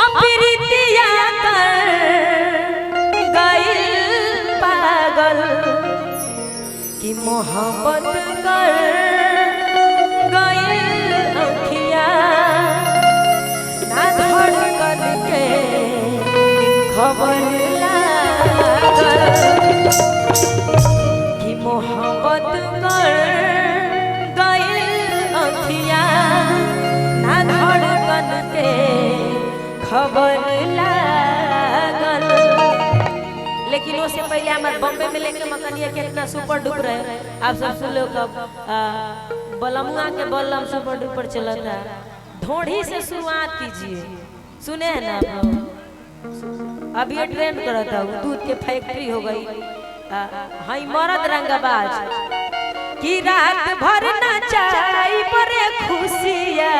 अप्रीतिया कर गइल पागल कि मोहब्बत कर गइल अखिया ना धड़कन के खबर लागल कि मोहब्बत कर गइल अखिया ना धड़कन के खबर लागल। लेकिन उससे पहले हमारे बॉम्बे में लेके मकनिया कितना सुपर डुपर है। आप सब सुन लो कब बलमुआ के बलम सुपर डुपर चलता। ढोढ़ी से शुरुआत कीजिए, सुने हैं ना आप लोग? अब ये ट्रेंड करता हूँ, दूध के फैक्ट्री हो गई। हाई मरद रंगबाज की रात भर नचाई बड़े खुशिया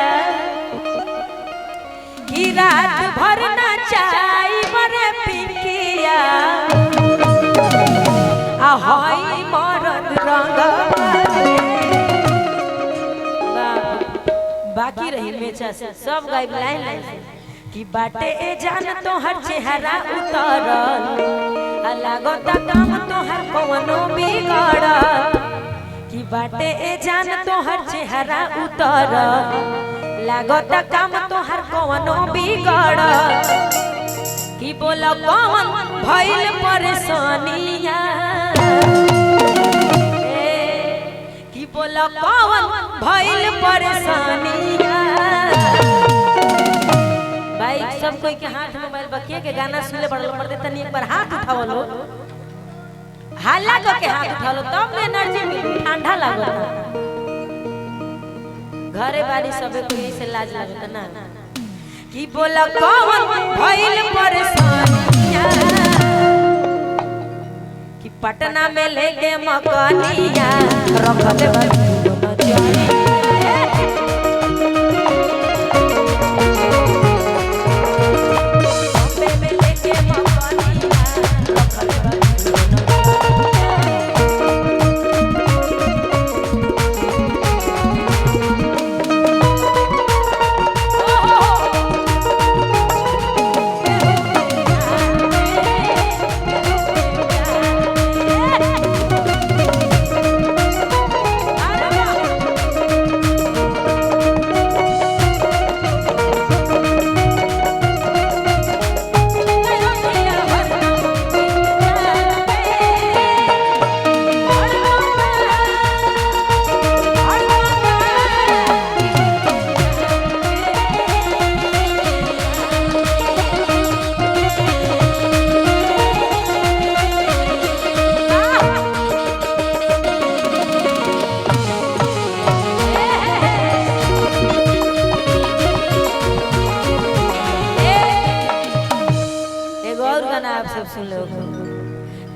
की रात भर नचाई बड़े पिंकिया हाय मरद रंगबाज बाकी रही मेचा से सब गायब लाइन लाइन कि बाटे ए जान तो हर चेहरा उतरल लागत काम तो हर कवनो बिगड़ल कि बाटे ए जान तो हर चेहरा उतरल लागत काम तो हर कवनो बिगड़ल कि बोला कौन भइल परेशानिया कि बोला कौन भइल परेशानिया। भाई सब कोई के हाथ मोबाइल बकिए के गाना सुनले बड़ल पड़ते तनी एक बार हाथ उठाओ लो, हाला के हाथ उठा लो तब में एनर्जी मिली। ठंडा लागता घरे बारी सबे कोई से लाज लागता ना कि बोला कौन भइल परेशानिया कि पटना में लेके मकनिया रख दे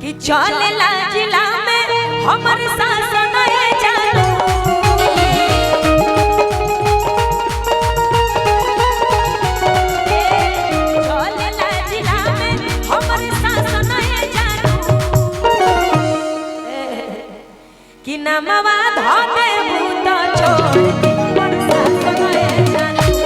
कि चलेला जिला में हमर शासन जानू चलेला जिला में हमर शासन जानू कि नमवा धके भूत छोड़ हमर शासन जानू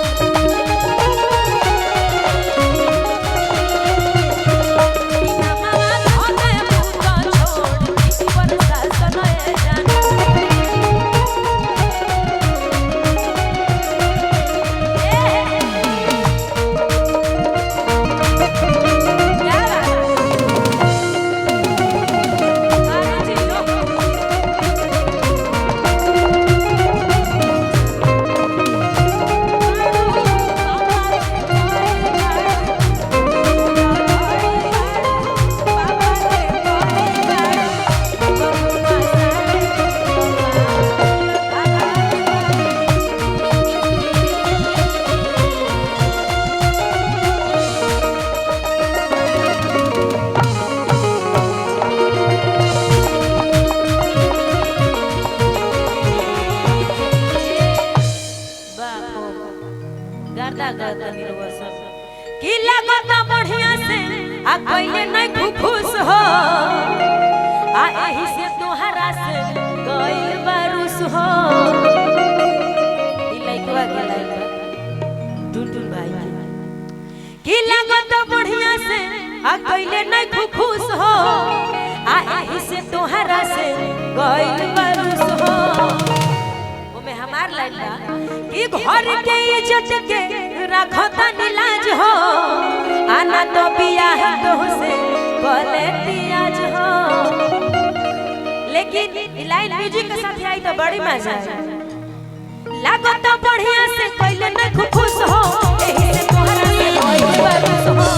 कि लगत बढ़िया से आ कइले नहीं खुश हो आ एही से तोहरा से गइल बारुस हो। ई लइकवा के लइका टुनटुन भाई कि लागत बढ़िया से आ कइले नहीं खुश हो आ एही से तोहरा से गइल बरुस हो। ओमे हमार लाइन बा कि घर के इज्जत के रखता नीलाज हो आना तो बियाह तो से कले तियाज हो। लेकिन लाइन म्यूजिक के साथ आई तो बड़ी मजा है। लागत बढ़िया से कइले नहीं खुश हो एही से तोहरा से गइल बरुस हो।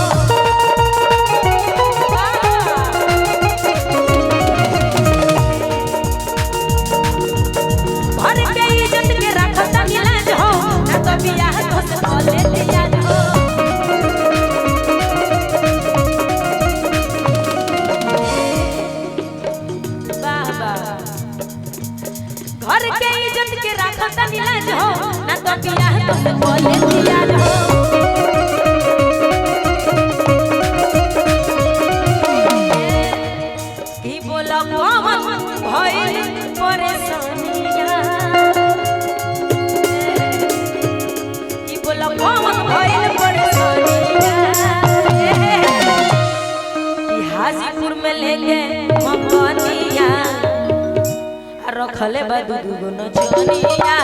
घर के इज्जत के रखता नीलाज हो ना तो बियाह तो से कले तियाज हो। घर के इज्जत के रखता नीलाज हो ना तो बियाह तो से कले तियाज हो। की बोला कौन भइल परेशानिया की बोला कौन भइल परेशानिया कि हाजीपुर में लेके मकनिया रखले बा दूगो नचनिया।